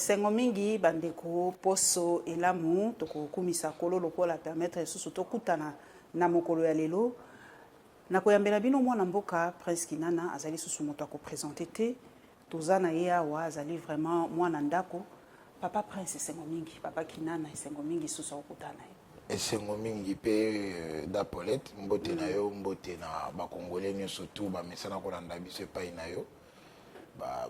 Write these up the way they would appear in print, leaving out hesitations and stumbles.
esengo mingi bandeko poso elamu toko kumisa kolo lokola permettre susu tokutana na mokolo ya lelo na koyambela bino mwana mboka Prince Kinana azali susu moto ako présenter te tozana ye awa azali vraiment mwana ndako papa Prince esengo mingi papa Kinana esengo mingi susu okutana esengo mingi pe da Paulette mbote na yo mbote na ba congolais nyonso tout ba mesana ko landa biso epai na yo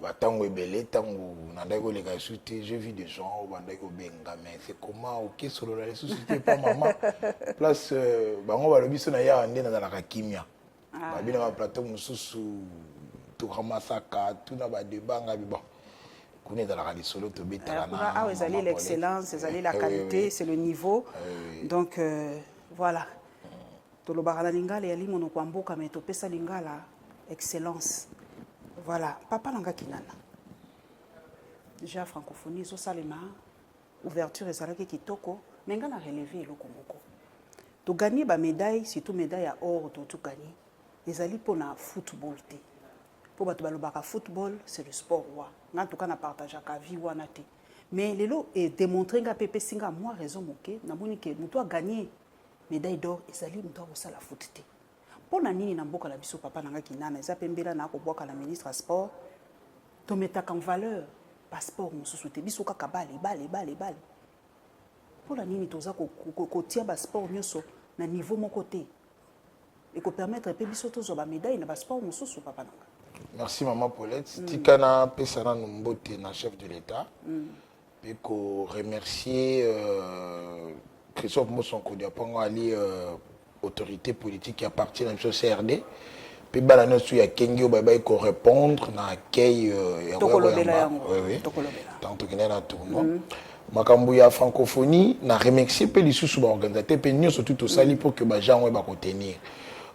ba tango ebele tango nandai ko leka suite je vis des gens au bandai ko benga mais c'est comment OK solo la société pas maman place bango ba lobiso na ya ande na la kimia ba bina ba plateau mususu to ramasaka tout na ba débat nga bi bon connaît dans la solo to betala na ah vous allez l'excellence vous allez la qualité c'est le niveau donc voilà to lo barana lingala ya limono kwa mboka mais to pesa lingala excellence. Voilà, papa Langa Kinana. Déjà francophonie, zo salema, ouverture ezalaki kitoko, mais nga na relevé eloko moko. To gagner ba médaille, surtout médaille à or to gagner. Ezali pona football te. Po bato balobaka football, c'est le sport roi. Nga to kana partager ka vie wana te. Mais lelo et démontrer nga pepe singa moi raison moké, na moni ke muto a gagner médaille d'or ezali muto a sala foot te. Pour la nini na mboka la biso papa nanga Kinana eza pembela na ko boka la ministre sport to metaka en valeur passeport mususu te biso kaka bale pour la nini toza ko tia ba sport nyonso na niveau moko te et ko permettre pe biso tozo ba médaille na ba sport mususu papa nanga. Merci maman Paulette tikana pesana mbote na chef de l'état et ko remercier Christophe Mosonko diapongo ali autorité politique qui appartient à la CRD. Puis balano su ya Kengio baba ko répondre na accueil ya oui tant que na tournoi makambo ya francophonie na remercier pe lisusu ba organisateur pe nyo surtout au sali pour que ba gens ba contenir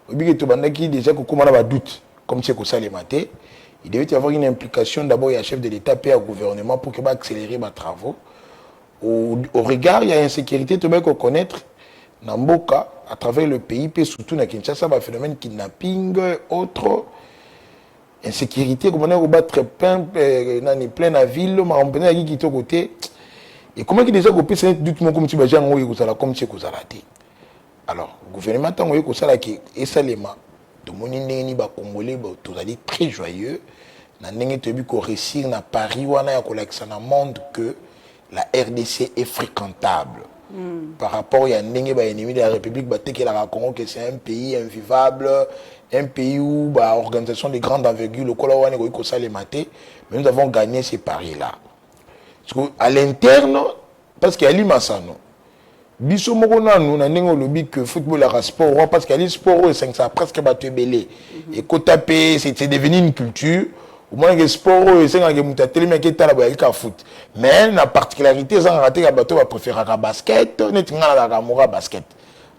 obi to bandaki déjà ko komana ba doute comme c'est ko sali maté il devait y avoir une implication d'abord ya chef de l'état et au gouvernement pour que ba accélérer ba travaux au regard il y a insécurité to ba ko connaître Namboka, à travers le pays, puis surtout dans Kinshasa, un phénomène kidnapping, autre insécurité, comme on a battre plein la ville, mais on peut aller quitter côté. Et comment il déjà copié c'est du tout comme tu vas dire on est comme tu es raté. Alors, le gouvernement tant que ça là qui est salement, tout le monde n'est pas congolais, tout ça dit très joyeux. Na n'engue te bu ko réussir na Paris wana ya collection na monde que la RDC est fréquentable. Par rapport à l'ennemi de la République, Congo, que c'est un pays invivable, un pays où l'organisation de grande envergure, mais nous avons gagné ces paris-là. À l'interne, parce qu'il y a l'Imassano, biso moko nanu na ndenge olobi que football a sport parce qu'il y a sport et ça presque battu belé et kotape c'est devenu une culture. Au moins le sport et c'est un game tellement qui est là bas foot mais la particularité c'est raté que bateau va préférer la basket net ngala la mora basket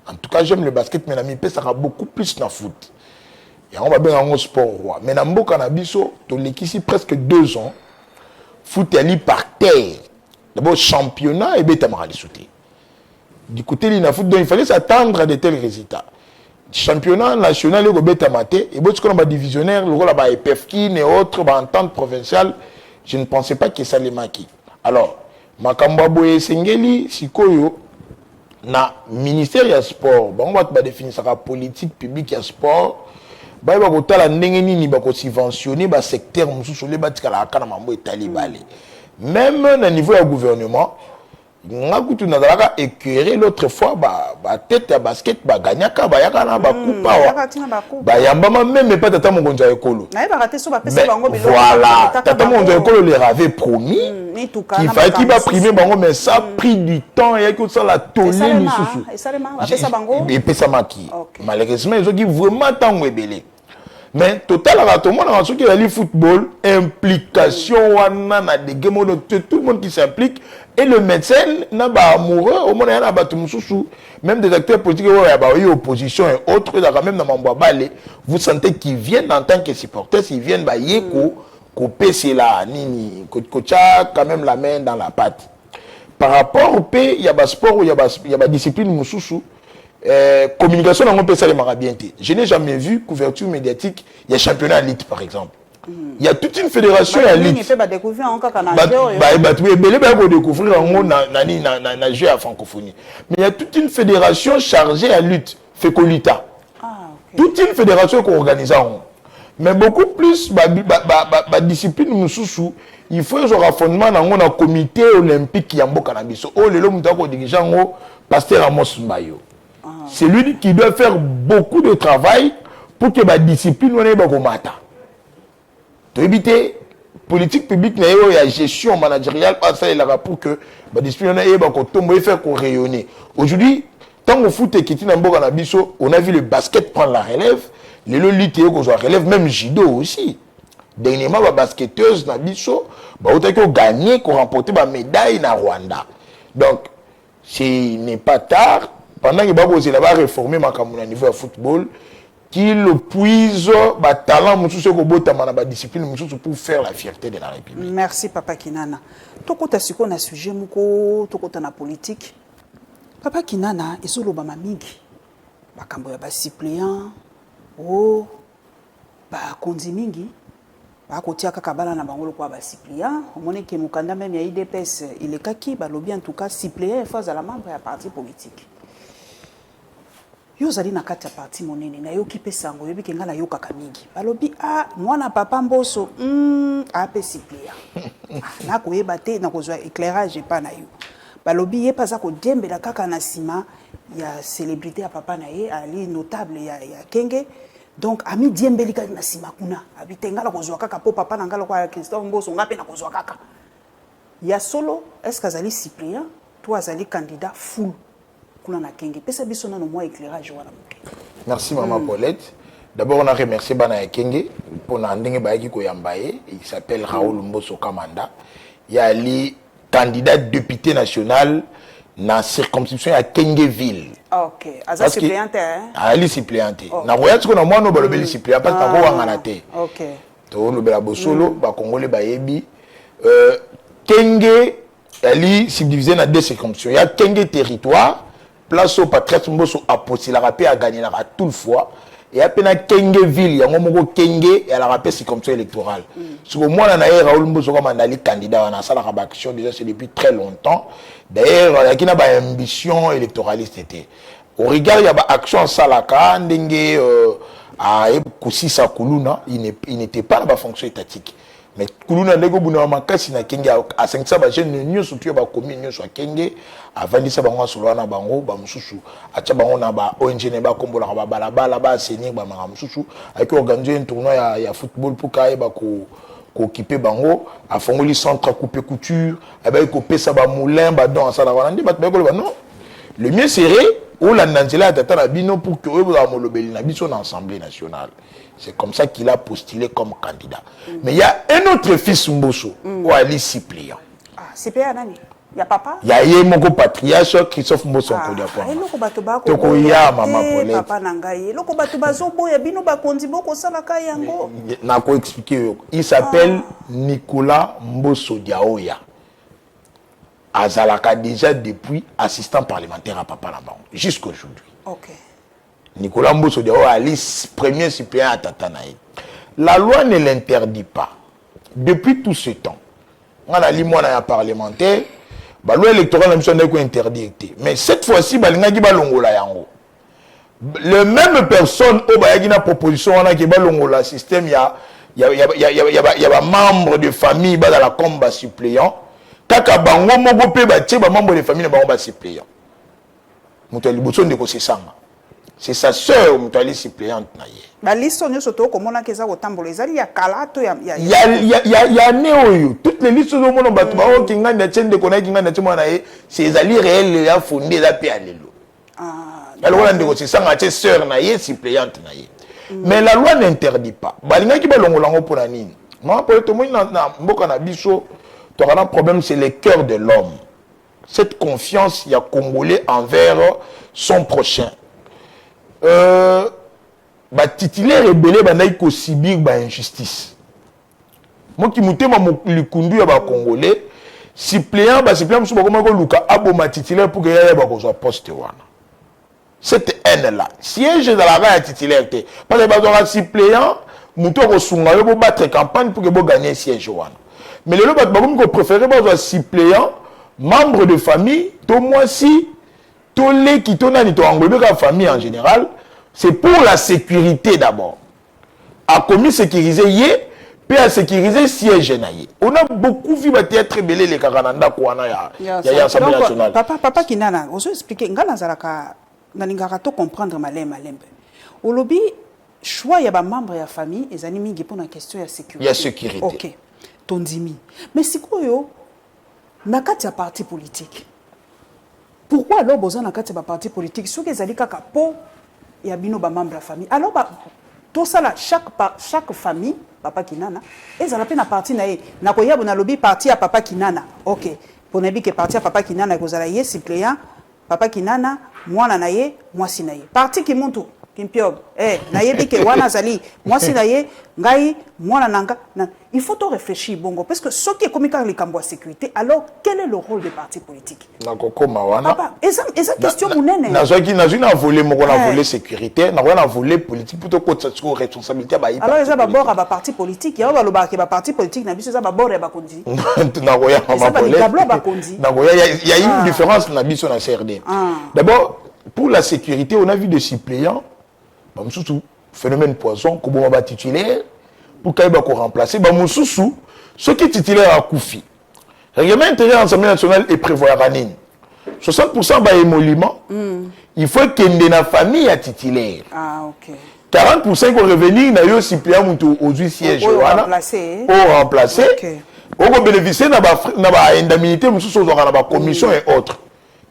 en tout cas j'aime le basket mais la mi ça sera beaucoup plus dans foot et on va bien en sport roi mais na mboka na biso to l'équipe presque 2 ans foot ali par terre d'abord championnat et beta mara sauter du côté de la foot donc il fallait s'attendre à de tels résultats. Championnat national et beta maté et bon comme divisionnaire le rôle là EPFKIN et autres entente provinciale je ne pensais pas que ça les maquis alors makambo boye sengeli sikoyo na ministère ya sport bon va définir ça politique publique ya sport ba ba kotala ndenge nini ba ko subventionner ba secteur mususu le batikala kana mambo etali balé même na niveau ya gouvernement ngakutu nazalaka écœuré l'autre fois ba tête à basket ba gagnaka ba yakana ba coupa ba yambama même pas tata mongonza ekolo na ba raté so ba pesa bango biloko voilà tata mongonza ekolo leur avait promis qu'il fallait qu'il va primer bango mais ça a pris du temps et que ça la tollé lisusu et ça ba pesa bango et pesa maki malheureusement ils ont dit vraiment tango ebele mais total à tout le monde a qui a football implication wana na des game tout le monde qui s'implique et le médecin n'a pas amoureux au monde yana ba tumususu même des acteurs politiques ouais ba opposition et autres dans même dans mambo balé vous sentez qu'ils viennent en tant que supporters ils viennent ba yeko ko PC là nini ko cha quand même la main dans la pâte par rapport au pays il y a ba sport il y a ba discipline mususu communication on peut ça les bien. Je n'ai jamais vu couverture médiatique il y a championnat élite par exemple Il y a toute une fédération à lutte. Il fait découvrir encore qu'en découvrir en jeu à francophonie. Mais il y a toute une fédération chargée à lutte, Fécolita. Toute une fédération qu'on organise. Mais beaucoup plus discipline il faut un raffondement dans un comité olympique qui est cannabis. Oh le mutako dirigeant pasteur Amos Mbayo. C'est lui qui doit faire beaucoup de travail pour que la discipline ne soit pas pour éviter politique publique la gestion managériale pour que la discipline ne soit pas rayonner. Aujourd'hui, tant que foot et qui on a vu le basket prendre la relève, les luttes relève, même judo aussi. Dernièrement, les basketteuses ont gagné, ont remporté la médaille na Rwanda. Donc, ce n'est pas tard. Pendant que Babo va réformer au niveau du football, qu'il puise le talent la discipline pour faire la fierté de la République. Merci, Papa Kinana. Tokota siko na sujet muko, tokota na politique. Papa Kinana, ezolo ba mingi. Ba kambo ya ba suppléant, oh, ba konzi mingi. Ba kotia kaka bala na bangolo kwa ba suppléant. Omone ke mukanda même ya IDPS, il est kaki ba lobby en tout cas suppléant face à la membre ya parti politique. Yo zali na kati ya parti monene na yo kipesa ngo yebi ke ngala yo kaka mingi. Ba lobby mwana papa Mboso ape suppléant. Na ko yeba te na ko zwa éclairage pa na yo. Balobi ye paza ko dembela kaka na sima ya célébrité ya papa na ye ali notable ya Kenge donc ami diembeli kaka na sima kuna abitenga la kozwa kaka po papa na ngalo kwa Christophe Mboso ngape na kozwa kaka ya solo est-ce qu'azali suppléant toi azali candidat full kuna na Kenge pesa biso na no moi éclairage wana moke. Merci maman Paulette. D'abord on a remercié bana ya Kenge pour na ndenge bayaki ko yambaye, il s'appelle Raoul Mboso Kamanda. Il y a ali candidat député national dans la circonscription à Kengeville. Ok. Aza suppléante, hein? Ali suppléante. Na royaume qu'on a moi no balobeli suppléant parce que on a té. Ok. To no bela bosolo ba congolais ba yebi Kenge ali subdivisé dans deux circonscriptions. Il y a Kenge territoire, place au Patrice Mboso a posé la rapé a gagné la tout le fois. Et à peine Kengeville, il y a un moment Kenge et à la rappel circonscription électorale. Sur moi, on a Raoul Mboso comme un candidat, on a ça la action déjà c'est depuis très longtemps. D'ailleurs, il y a une ambition électoraliste. Au regard, il y a une action Salaka, Ndenge à Koussissa Koulouna, il n'était pas dans la fonction étatique. Mais Koulouna Ndego Bouna Makasi na Kenge à 500 jeunes nous soutien ba commune sur Kenge avant de ça bango solo na bango ba mususu acha bango na ba ONG ne ba kombola ba balabala ba seni ba manga mususu avec organiser un tournoi ya football pour ka ba ko occuper bango a fongoli centre couper couture avec ko pesa ba moulin ba don ça la wana ndi ba non le mieux serait ou la nanzela tata na bino pour que vous a molobeli na biso na assemblée nationale. C'est comme ça qu'il a postulé comme candidat. Mais il y a un autre fils Mboso, Wali suppléant. Ah, suppléant nani? Il y a papa? Il y a mon patriarche Christophe Mboso pour dire quoi. Toko ya maman Paulette. Papa nangaye. Loko bato bazobo ya bino ba kondibo ko sala ka yango. Na ko expliquer. Il s'appelle Nicolas Mboso Diaoya. Azalaka déjà depuis assistant parlementaire à Papa Lamban jusqu'à aujourd'hui. OK. Nicolas Mboso Diaoya premier suppléant à Tatanaï. La loi ne l'interdit pas. Depuis tout ce temps, on a dit moi parlementaire, la loi électorale n'a interdit. Mais cette fois-ci, le même personne au Bayagina proposition on a qui balongola système il y a membre de famille dans la combat suppléant. Kaka bango moko pe ba tie ba membre de famille bango ba suppléant. Mutali boson de ko c'est sa sœur mutali suppléante na ye. Ba liste on soto ko mona keza ko tambola ezali ya kalato ya ya neoyo toutes les listes do mona batu ba o kinga na tende ko na kinga na timo na ye c'est ezali réel ya fondé la pe alelo. Alors on ndeko c'est sanga tie sœur na ye suppléante na ye. Mais la loi n'interdit pas. Balinga ki ba longola ngo pour nini? Moi pour tout monde na mboka na biso tu as un problème, c'est le cœur de l'homme. Cette confiance, il y a Congolais envers son prochain. Titulaire rebelle, il faut subir l'injustice. Moi qui m'étais le kundu à Congolais, suppléant, suppléant, je suis titulaire pour que y ait un poste. Cette haine-là, siège dans la raille titulaire, parce que suppléant, muto ko sunga yo bo battre campagne pour que bo gagner siège wana. Mais le lot ba ko préférer ba suppléant membre de famille to moi si to les qui to nani to englober la famille en général, c'est pour la sécurité d'abord. A commis sécuriser yé puis à sécuriser siège naïe. On a beaucoup vu être belé les Karananda Kouana ya Assemblée nationale. Papa Kinana, on peut expliquer ngala zalaka nalingaka to comprendre malembe. Au lobby choix ya ba membre ya famille et animi ngi pour la question ya sécurité. Ya sécurité. OK. Tondimi. Mais sikoyo nakati ya parti politique. Pourquoi alors besoin nakati ya parti politique ceux qui zali kaka po ya bino ba membre ya famille. Alors tout ça là chaque famille papa Kinana et ça l'appelle na parti na ye na koya bona lobby parti à papa Kinana. OK. Pour nabi que parti à papa Kinana ko zala ye suppléant papa Kinana mwana na ye mwasi na ye. Parti ki muntu Kimpiob na yebi ke wana zali mwasi na ye ngai mwana nanga il faut to réfléchir bongo parce que ce qui est comme les cambo sécurité alors quel est le rôle des partis politiques na kokoma wana papa eza question munene na zoki na zuna voler moko na voler sécurité na wana voler politique plutôt que cette responsabilité ba alors eza ba bord ba parti politique ya ba loba ke ba parti politique na biso eza ba bord ya ba kondi na koya ma politique na koya il y a une différence na biso na CRD d'abord pour la sécurité on a vu des suppléants Bamususu phénomène poison comme on va titulaire pour qu'il va remplacer Bamususu ce qui est titulaire à Koufi. Règlement intérieur de l'Assemblée nationale est prévoir à Nîmes. 60% ba émolument. Il faut qu'il y ait une famille à titulaire. Ah OK. 40% qu'on revenir na yo suppléant mutu aux sièges au remplacer. Au remplacer. OK. On bénéficier na ba indemnité mususu dans la commission et autres.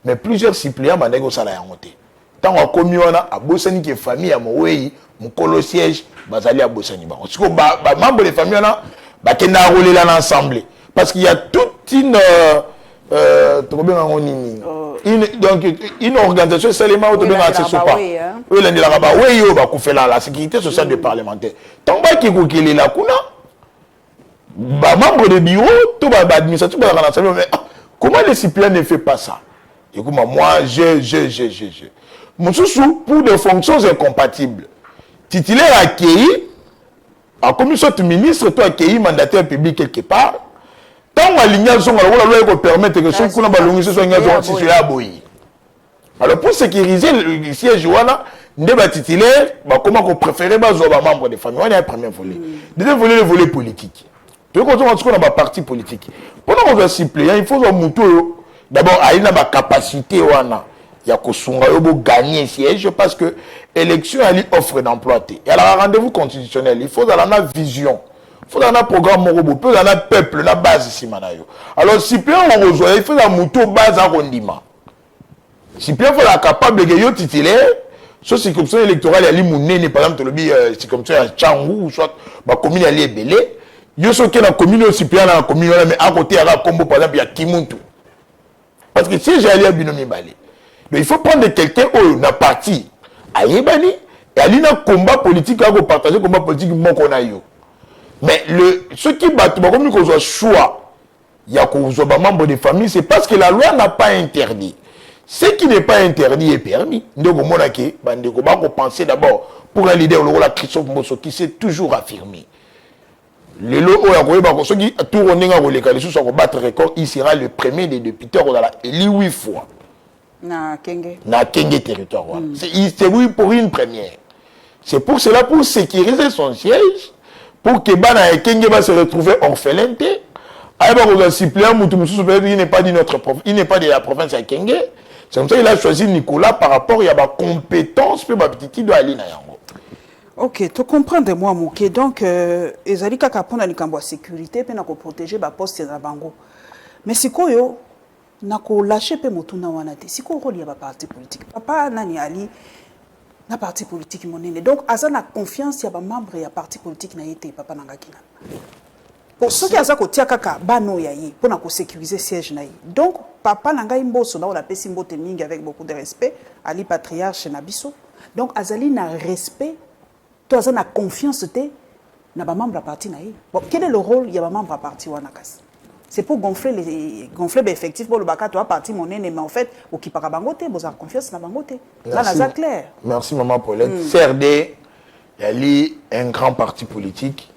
Mais plusieurs suppléants manego sala ya monter. Tant on commis on a bossani qui famille à Moui, mon colo siège, bazali à bossani. Parce que membre de famille on a kenda rouler là ensemble. Parce qu'il y a toute une organisation seulement autour de la pas. Oui, l'année là-bas, oui, on va couper la sécurité sociale des parlementaires. Tant que qui est là, membre de bureau, tout l'administration, comment les suppléants ne font pas ça? Écoute, moi, je. Moussoussou, pour des fonctions incompatibles. Titulaire accueilli, en commission de ministre, toi accueilli mandataire public quelque part, tant que l'alignation, on va permettre que ce qu'on a ballonné soit titulaire à Boyi. Alors pour sécuriser le siège, on a titulaire, comment on préférait les membres des familles. On a un premier volet. Deuxième volet, le volet politique. Donc on a un parti politique. Pendant qu'on va suppléer, il faut un mouton. D'abord, il y a une capacité. Il y a que gagner siège parce que l'élection offre d'emploi. Et alors, un rendez-vous constitutionnel, il faut avoir une vision. Il faut avoir un programme, il faut avoir un peuple, une base ici. Alors, si bien on reçoit, il faut avoir une base à rondiment. Si bien il faut être capable de gagner titulaire, soit circonscription électorale, il y a par exemple, le circonscription à Tchangou, soit la commune est belé. Il y a ceux qui ont la commune aussi bien dans la commune, mais à côté, il y a un combo, par exemple, il y a Kimuntu. Parce que si j'ai allé à Binomi Balé, il faut prendre quelqu'un où on a parti à Yébani et aller dans un combat politique, à partager le combat politique qu'on a eu. Mais ce qui battent, comme nous avons choix, il y a un membre de famille, c'est parce que la loi n'a pas interdit. Ce qui n'est pas interdit est permis. Nous avons pensé d'abord pour un leader, le rôle de Christophe Mbosso, qui s'est toujours affirmé. Le lot où ceux qui tournent sur battre record, il sera le premier des députés élu 8 fois. Na Kenge territoire. C'est oui pour une première. C'est pour cela, pour sécuriser son siège, pour que Bana Kenge va se retrouver orphelin. Il n'est pas de notre province, il n'est pas de la province de Kenge. C'est comme ça qu'il a choisi Nicolas par rapport à la compétence que Babtiki doit aller dans Yango. Ok, tu comprends de moi, Mouké. Donc, Ezali Kakapona Nikambo sécurité, puis pour protéger le poste de Bango. Mais c'est quoi, yo? Nako lâché pe motuna wana te siko rôle ya ba parti politique papa nani ali na parti politique monene donc azana confiance ya ba membre ya parti politique na yete papa nanga kina pour ceux qui aza ko tia kaka bano ya yi pour na ko sécuriser siège na yi donc papa nanga imboso na la pesi mbote mingi avec beaucoup de respect ali patriarche na biso donc azali na respect to azana confiance te na ba membre ya parti na yi bon quel est le rôle ya ba membre ya parti wana kasi. C'est pour gonfler les effectifs pour le bac à toi parti mon mais en fait au qui para bangote vous avez confiance na bangote là la clair. Merci maman Paulette. CRD Il y a un grand parti politique,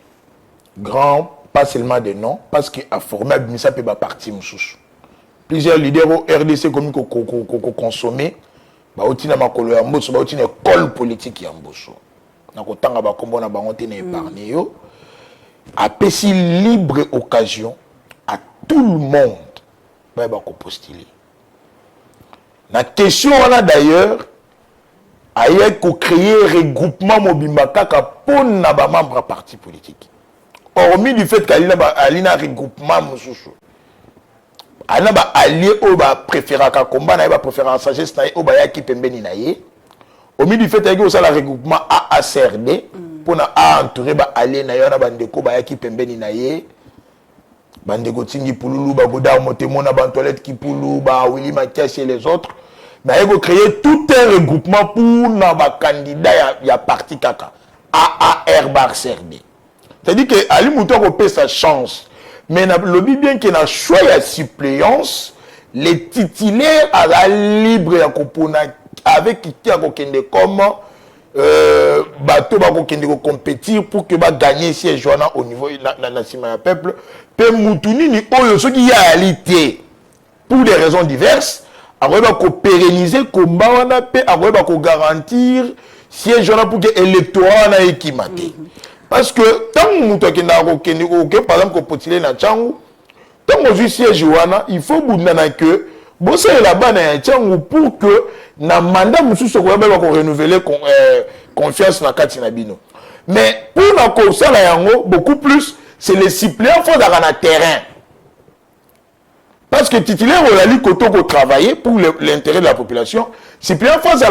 grand, pas seulement des noms, parce qu'il a formé un parti moussous. Plusieurs leaders au RDC comme consommé, il y a une école politique qui est en bosso. Donc, autant que épargné, a péci libre occasion à tout le monde de postuler. La question, on a d'ailleurs, a créé un regroupement Mobimbakaka pour les membres du parti politique. Hormis du fait qu'il y a un regroupement, il y a un allié qui préfère le combat, il préfère la sagesse, il y a qui pembeni naie. Hormis du fait qu'il y a un regroupement AACRD pour entourer les alliés, il y a un qui pembeni naie. Bandeko Tingi Pouloulou, Bagoda Motemona, Bantoilette Kipoulou, Willy Mathias et les autres. Mais il faut créer tout un regroupement pour nos candidats, il y a parti Kaka. AAR bar CRD. C'est-à-dire que Ali Mouton a sa chance. Mais le bien qu'il y a un choix de suppléance, les titulaires à la libre avec qui a comme bateau va compétir pour que va gagner si journal au niveau national peuple. Pe Moutouni ni oyo ce qui y a réalité pour des raisons diverses. Après va pérenniser le combat on a pe après va garantir siège pour que l'électorat na équimate. Parce que tant que tu as par exemple postuler na Tchangou, tant que siège wana, il faut boudana que bosse là-bas na Tchangou pour que na mandat musu so ko renouveler confiance na kati na bino. Mais pour la course la yango beaucoup plus c'est les suppléants qui sont dans le terrain. Parce que titulaire, on a dit qu'on travailler pour l'intérêt de la population. Suppléants qui sont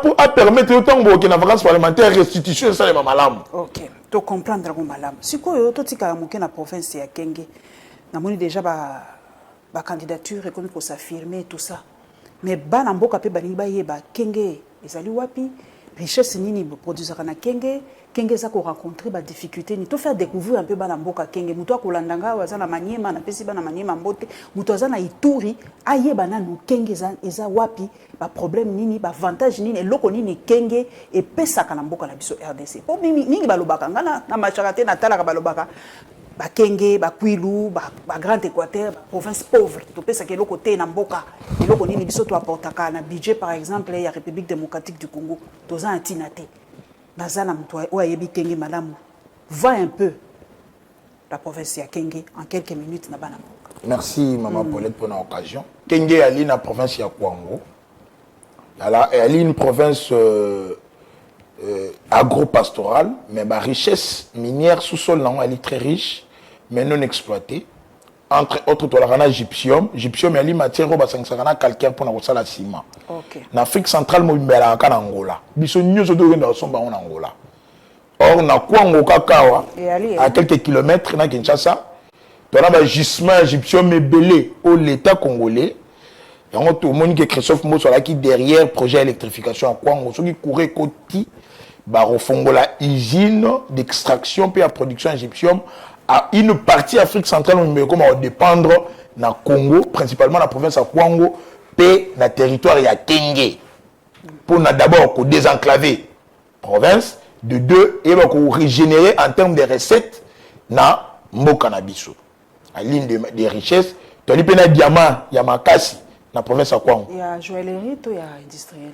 pour permettre autant que la vacances parlementaire restitution ça les malam. OK. Tu comprends le malam. Si quoi tu tika moké na province ya Kenge. Na moni déjà ba candidature reconnue pour s'affirmer tout ça. Mais ba na mboka pe bani ba yeba Kenge ezali wapi richesse nini produisera na Kenge. Kenge za ko rencontrer ba difficulté ni to faire découvrir un peu bana mboka Kenge muto akolandanga waza na maniema na pesi bana maniema mbote muto aza na Ituri ayeba na no Kenge eza wapi ba problème nini ba avantage nini eloko nini Kenge et pesa kana mboka na biso RDC po mingi balobaka ngana na machakate na talaka balobaka ba Kenge ba Kwilu ba Grand Équateur ba province pauvre to pesa ke eloko te na mboka eloko nini biso to apportaka na budget par exemple ya République démocratique du Congo toza antinate. Nazana mtoa oyebi Kenge malamu. Va un peu la province ya Kenge en quelques minutes na bana mboka. Merci maman Paulette pour l'occasion. Kenge ali na province ya Kwango. Elle est une province agro-pastorale mais ma richesse minière sous-sol là elle est très riche mais non exploitée. Entre autres to la gypsum, gypsum ali matière roba sangsana calcaire pour na sala ciment. OK. En Afrique centrale mo mbela ka na Angola. Biso nyoso do wenda somba en Angola. Or na Kwango kakawa à quelques kilomètres na Kinshasa, to na ba gisement gypsum ebelé au l'état congolais. Yango to moni que Christophe Moso là qui derrière projet électrification à Kwango, ce qui courait côté ba refongola usine d'extraction puis à production gypsum. À une partie Afrique centrale, on va dépendre na Congo, principalement la province de Kwango, et na territoire ya Kenge. Pour d'abord désenclaver la province, de deux, et régénérer en termes de recettes na Mbokanabiso. À l'île des richesses, tu as dit que diamant, Yamakasi, la province de Kwango. Il y a joaillerie, il y a industriel.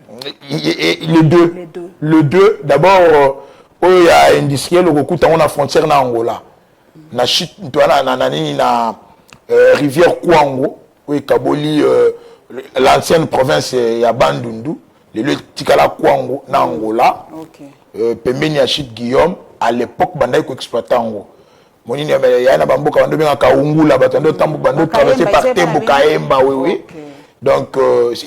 Les deux. Les deux. D'abord, il y a industriel, on a frontière na Angola. Na rivière Kwango où Kaboli l'ancienne province ya Bandundu le Tikala Kwango na Angola. Pembeni ya Chit Guillaume à l'époque bandai ko exploiter Ango monini ya na bamboka bando benga kaungula batando tambo bando traverser par Tembo Kaemba oui. Donc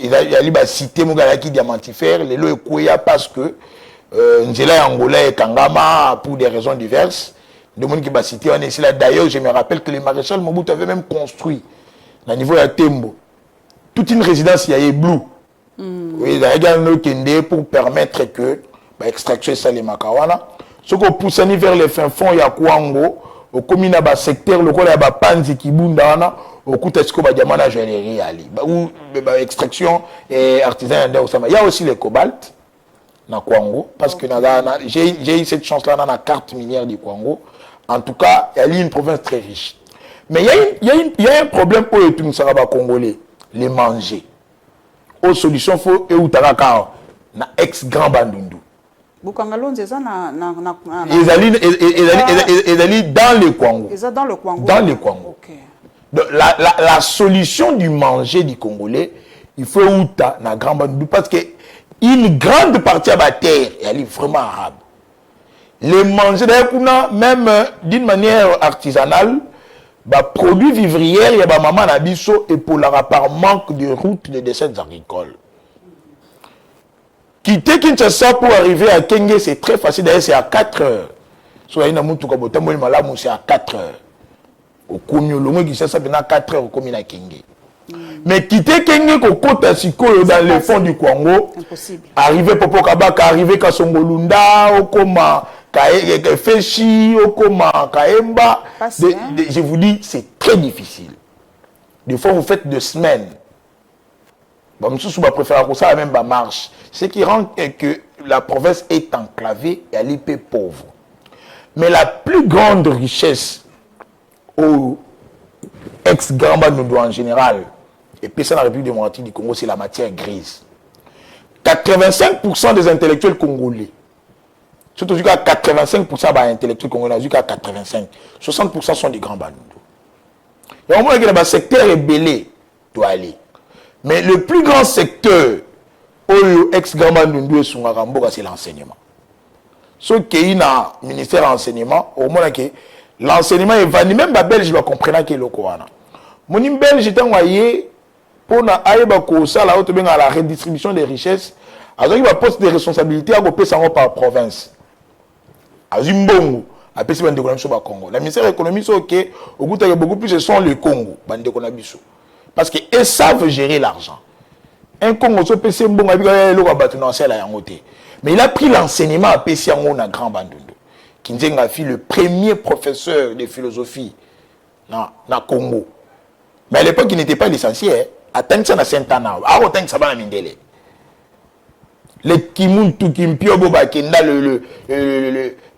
il y a liba cité mugala qui diamantifère les lo ekoya parce que nzela Angola et Kangama pour des raisons diverses. De monde qui va citer on est ici là. D'ailleurs, je me rappelle que le maréchal Mobutu avait même construit, au niveau de Tembo, toute une résidence il y a Blue. Oui, pour permettre que l'extraction ça les makawana. Ce qu'on pousse vers les fins fonds il y a Kwango, au commune à secteur, le col à Panzi Kibunda, au coup de ce que Badiamana joaillerie, il y a extraction et artisanat. Il y a aussi le cobalt. na Kwango, parce que j'ai eu cette chance-là dans la carte minière du Kwango. En tout cas, il y a une province très riche. Mais il y a un problème pour les Congolais, les manger. Aux solutions, il faut na ex-grand Bandundu. Ils allaient dans le Kwango. Dans le Kwango. Dans le Kwango. Okay. Donc, la solution du manger du Congolais, il faut outa na grand Bandundu parce que une grande partie de la terre, elle est vraiment arabe. Les manger d'ailleurs, même d'une manière artisanale, bah, produits vivrières, il y a ma maman Nabiso et pour la par manque de routes de desserts agricoles. Quitter Kinshasa pour arriver à Kenge, c'est très facile. D'ailleurs, c'est à 4 heures. Soit il y a un c'est à 4 heures. Au Konyolongo, Kinshasa, c'est à 4 heures au Komina Kenge. Mais quitter Kenge, Kokota Siko, dans le fond du Congo, arriver Popo Kabaka, arriver Kasongolunda, Okoma, Feshi, Okoma, Kaemba, je vous dis, c'est très difficile. Des fois, vous faites 2 semaines. Bon, je préfère que ça même marche. Ce qui rend que la province est enclavée et elle est pauvre. Mais la plus grande richesse au ex-Grand Bandundu en général, et puis ça dans la République démocratique du Congo, c'est la matière grise. 85% des intellectuels congolais, surtout jusqu'à 85% des intellectuels congolais, jusqu'à 85%, 60% sont des Grands Bandundu. Et au moins que le secteur est belé, doit aller. Mais le plus grand secteur au ex-Grand Bandundu et Sungaramboka, c'est l'enseignement. Ce qui est dans le ministère de l'enseignement, au moins que l'enseignement est venu, même les Belges va comprendre que le Coran. Mon Belge est envoyé pour la redistribution des richesses, il va poste de responsabilité à gouper par province. À Zimbongo, à Pessi Congo. La ministère de l'économie, c'est ok, au bout de beaucoup plus, ce sont le Congo, parce qu'ils savent gérer l'argent. Un Congo, mais il a pris l'enseignement à Pessiango dans Grand Bandundu. Kinzenga fit le premier professeur de philosophie dans Congo. Mais à l'époque, il n'était pas licencié. À Tansana Saint-Ana, à Tansana Mindele. Le Kimuntu Kimpio Boba Kenda,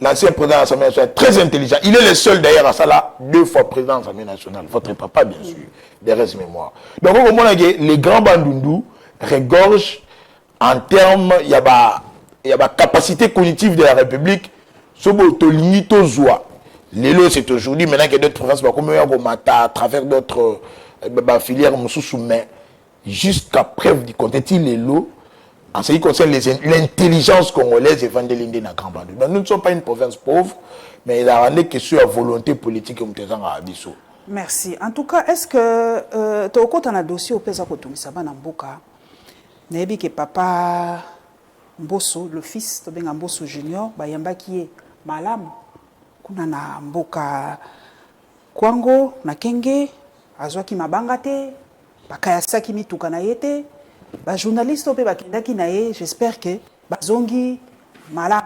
l'ancien président de l'Assemblée nationale, très intelligent. Il est le seul d'ailleurs à ça là, 2 fois président de l'Assemblée nationale. Votre papa, bien sûr, des restes mémoire. Donc, au moment où les Grands Bandundu regorgent en termes, il y a la capacité cognitive de la République, Lélo, c'est aujourd'hui, maintenant qu'il y a d'autres provinces, à travers d'autres filières, mais jusqu'à preuve du contexte, Lélo, en ce qui concerne l'intelligence congolaise, est vendée dans Grand Bandundu. Nous ne sommes pas une province pauvre, mais il a rendu que sur la volonté politique que nous avons à Abisso. Merci. En tout cas, est-ce que tu as un dossier au Pesa Kotoumisa Banamboka? Nebi que papa Mbosso, le fils de Mbosso Junior, Bayamba qui est malam, kuna na mboka Kwango, na Kenge, azwaki mabangate, bakayasaki mituka na yete, ba journaliste ope bakendaki na ye, j'espère que bazongi malam.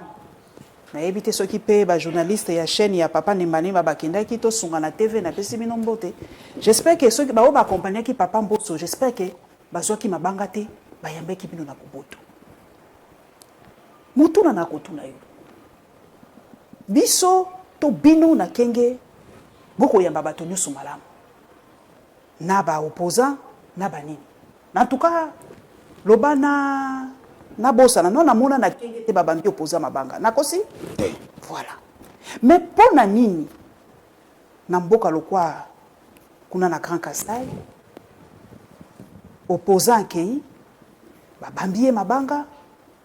Na ebite soki pe ba journaliste ya chaîne ya papa Nembanema bakendaki to sunga na TV na pesi bino mbote. J'espère que soki ba o ba accompagner ki papa Mbosso, j'espère que bazwaki mabangate. Bayambeki bino na kuboto mutuna na kotuna yo biso to bino na Kenge boko yamba bato nyusu malamu na ba opposant na banini en tout cas lobana na bosa na non mona na Kenge te babambi opposant mabanga na kosi voilà mais pona nini na mboka lokwa kuna na Grand Kasai opposant kei bambiye mabanga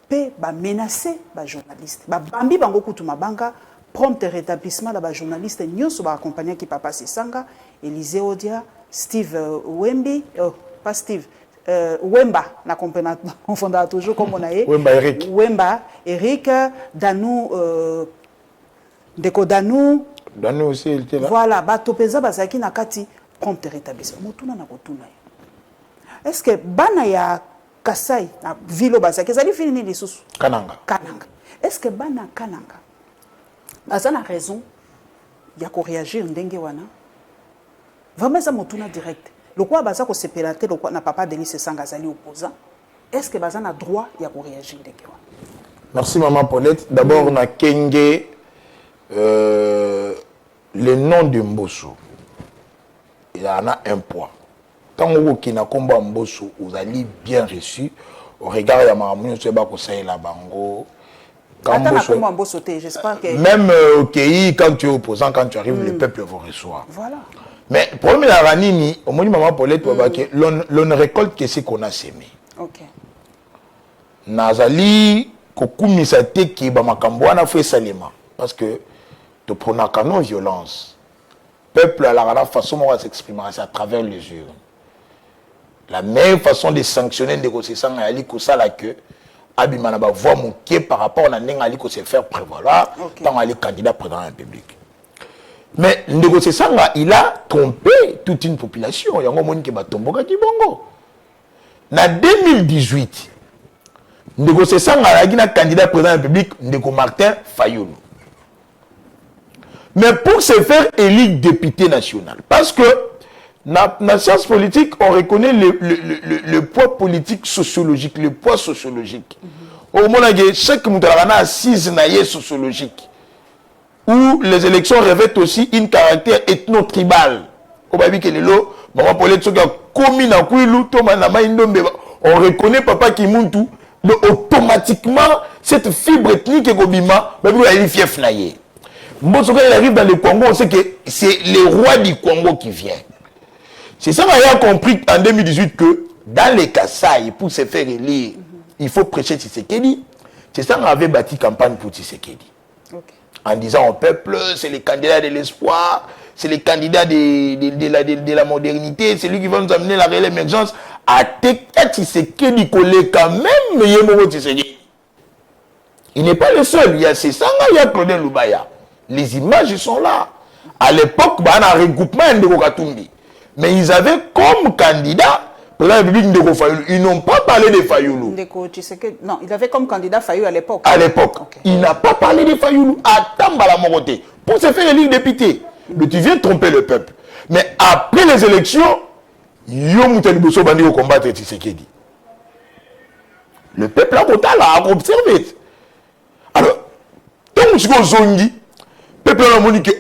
pe ba menacer ba journaliste bambi bango kutu mabanga prompt rétablissement la ba journaliste nyonso ba accompagner ki papa Sesanga Élisée Odia Steve Wembi pas Steve Wemba na confondant toujours comme on a Wemba Eric Danou Ndeko Danou aussi il était là voilà bato peza bazaki na kati prompt rétablissement motuna na kotuna est-ce que bana ya Kasai na vilo bazaki ezali fini ni lisusu Kananga est-ce que bana Kananga baza na raison ya ko réagir ndenge wana vraiment ça motuna direct le quoi baza ko sepelate le quoi na papa Denis Sesanga azali opposant est-ce que baza na droit ya ko réagir ndenge wana Merci Maman Paulette. D'abord, on a Kenge, le nom de Mbosso. Il en a un poids. Quand on a combat Mbosso, vous allez bien reçu. Au regard de la maman, c'est pas que ça est la bango. Même au pays, quand tu es opposant, quand tu arrives, le peuple vous reçoit. Voilà. Mais le problème de la Ranini, au moins Maman Paulette, l'on ne récolte que ce qu'on a semé. Ok. Nazali, kokumisa te ki ba makambo wana fait salima parce que tu prends un non violence. Peuple à la façon on va s'exprimer c'est à travers les urnes. La meilleure façon de sanctionner des négociations à ali ko sala que abimana ba voix mon pied par rapport à nenga ali ko se faire prévaloir tant ali candidat président de la République. Mais le négociation il a trompé toute une population. Yango moni ke ba tomboka ki bongo. Na 2018 négociation avec un candidat président de la République, Ndeko Martin Fayoulou. Mais pour se faire élire député national, parce que dans la science politique, on reconnaît le poids politique sociologique, le poids sociologique. Au moment où chaque moutara a 6 naïers sociologiques, où les élections revêtent aussi une caractère ethno-tribal. On reconnaît Papa Kimuntu. Donc automatiquement, cette fibre ethnique et gobima, il arrive dans le Congo, on sait que c'est le roi du Congo qui vient. C'est ça qu'on a compris en 2018 que dans les Kasaï, pour se faire élire, il faut prêcher Tshisekedi. C'est ça qu'on avait bâti campagne pour Tshisekedi. Okay. En disant au peuple, c'est le candidat de l'espoir, c'est le candidat de la modernité, c'est lui qui va nous amener la réelle émergence. Il n'est pas le seul. Il y a Sessanga, il y a Claudel Lubaya. Les images sont là. À l'époque, il y a un regroupement de Katumbi. Mais ils avaient comme candidat pour la République de Fayoulou. Ils n'ont pas parlé de Fayoulou. Non, il avait comme candidat Fayoulou à l'époque. À l'époque. Okay. Il n'a pas parlé de Fayoulou. À Tambala Moroté. Pour se faire élire député. Mais tu viens tromper le peuple. Mais après les élections, le peuple a observé. Alors, tant que le peuple a dit que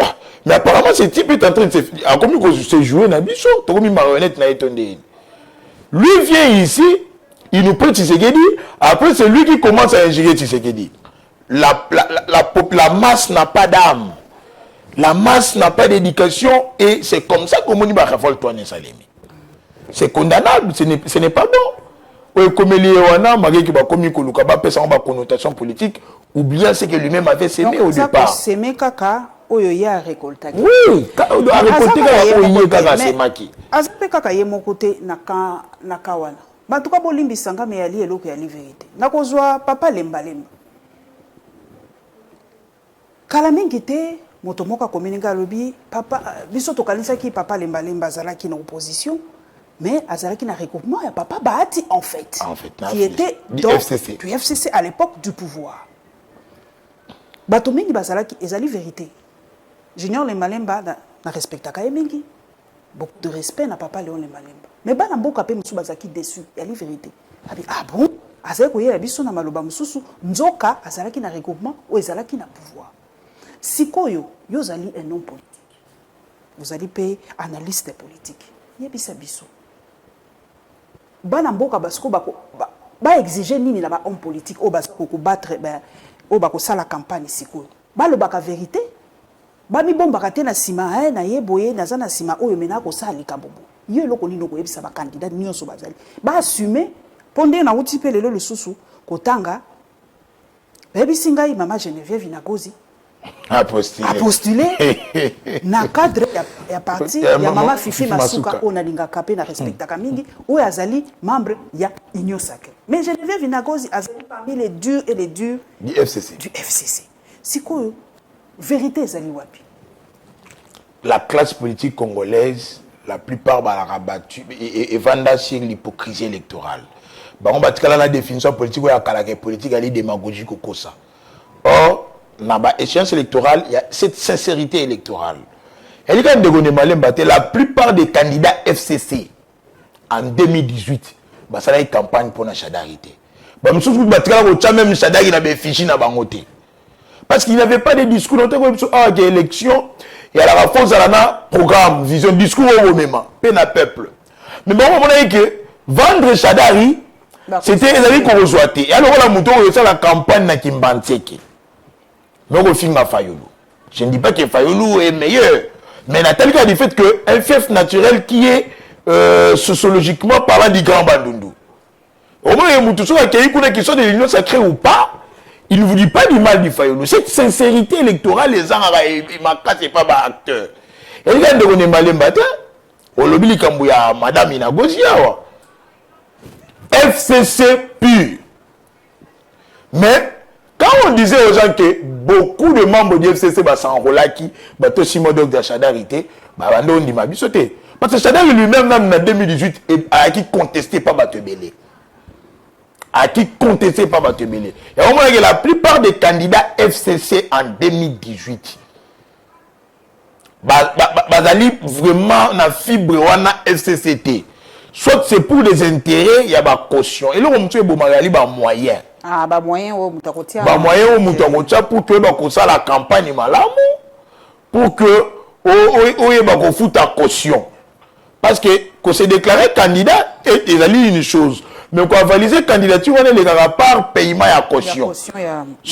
mais apparemment ce type est en train de se jouer dans le marionnette. Lui vient ici, il nous prête Tshisekedi, après c'est lui qui commence à ingérer Tshisekedi. La masse n'a pas d'âme. La masse n'a pas d'éducation et c'est comme ça qu'on dit que c'est condamnable, ce n'est pas bon. Comme il y a une connotation politique, ou bien c'est que lui-même avait sémé au départ. Sémé kaka, oyoya a récolté. Oui, a récolté kaka semaki. Azapé kaka ye mon côté nakawana. Ba tuka bolimbi sanga me yali eloko ya vérité. Nakozwa papa lemba lemba. Kala mingi te moto moka komininga lobi papa biso tokalisa ki papa lemba lemba zalaki na opposition. Mais Azalaki n'a regroupement et Papa Bahati en fait qui était du FCC. Du FCC à l'époque du pouvoir. Batomingi Bazalaki ezali vérité. Junior le Malemba na respecta Kayemingi. Beaucoup de respect na Papa Léon le Malemba. Mais bana mboka pe musu bazaki déçu, yali vérité. Ah bon, Azalaki koyela biso na maloba mususu nzoka Azalaki na regroupement ou ezalaki na pouvoir. Sikoyo yozali un homme politique. Vous allez payer analyste politique. Yebisa biso. Bana mboka basko ba exiger nini na ba homme politique o basko ko battre o bako sala campagne sikoyo ba lo baka vérité ba mi bomba ka te na sima na yeboye na zana sima oyo mena ko sala likambobo yo eloko nini ko yebisa ba candidat nyonso bazali ba assumer pondé na uti pe lelo lususu kotanga bebi ngai mama Geneviève Vinagozi a postulé na cadre ya parti ya mama Fifi Masuka on a linga kapé na respecta kamingi ou azali membre ya Union Sacrée. Mais Geneviève Vinagozi azali parmi les durs et les durs du FCC. Siko vérité ezali wapi? La classe politique congolaise, la plupart ba la rabattu et vanda sur l'hypocrisie électorale. Ba on batikala la définition politique ou ya kalake politique ali démagogie kokosa. Or dans l'échéance électorale, il y a cette sincérité électorale. Et la plupart des candidats FCC en 2018, ça a une campagne pour la chadarité. Bah, même Chadari il avait fichi na bangoté. Parce qu'il n'avait pas de discours. Donc, il y a élection, il y a la force à la programme, vision, discours au même, peine à peuple. Mais bon, on a dit que vendre Chadari, c'était les amis qu'on reçoit. Et alors, on a monté la campagne na Kimbanteke. Mais on filme à Fayoulou. Je ne dis pas que Fayoulou est meilleur. Mais Nathalie a dit fait qu'un fief naturel qui est sociologiquement parlant du Grand Bandundu. Au moins, il y a des qui sont de l'union sacrée ou pas. Il ne vous dit pas du mal du Fayoulou. Cette sincérité électorale, les gens, c'est pas un acteur. Et les gars, on est mal matin. On l'a dit comme Madame Inagozia. FCC pur. Mais, quand on disait aux gens que beaucoup de membres du FCC s'enrôlent qui, aussi Modok de Chadarité, on dit ma sauté. Parce que Chadar lui-même, en 2018, a qui contesté pas Batebele. A qui contesté pas Batebele. Et au moins, la plupart des candidats FCC en 2018, bazali vraiment na fibre wana FCCT. Soit c'est pour des intérêts, il y a ma caution. Et là, on me dit moyen. Ah, moyen au Moutakotia. Moyen au Moutakotia pour que ça la campagne malamu, pour que on fout ta caution. Parce que c'est déclaré candidat, et il a dit une chose. Mais quand on va valider candidature, on est les gars par paiement et à caution. Ce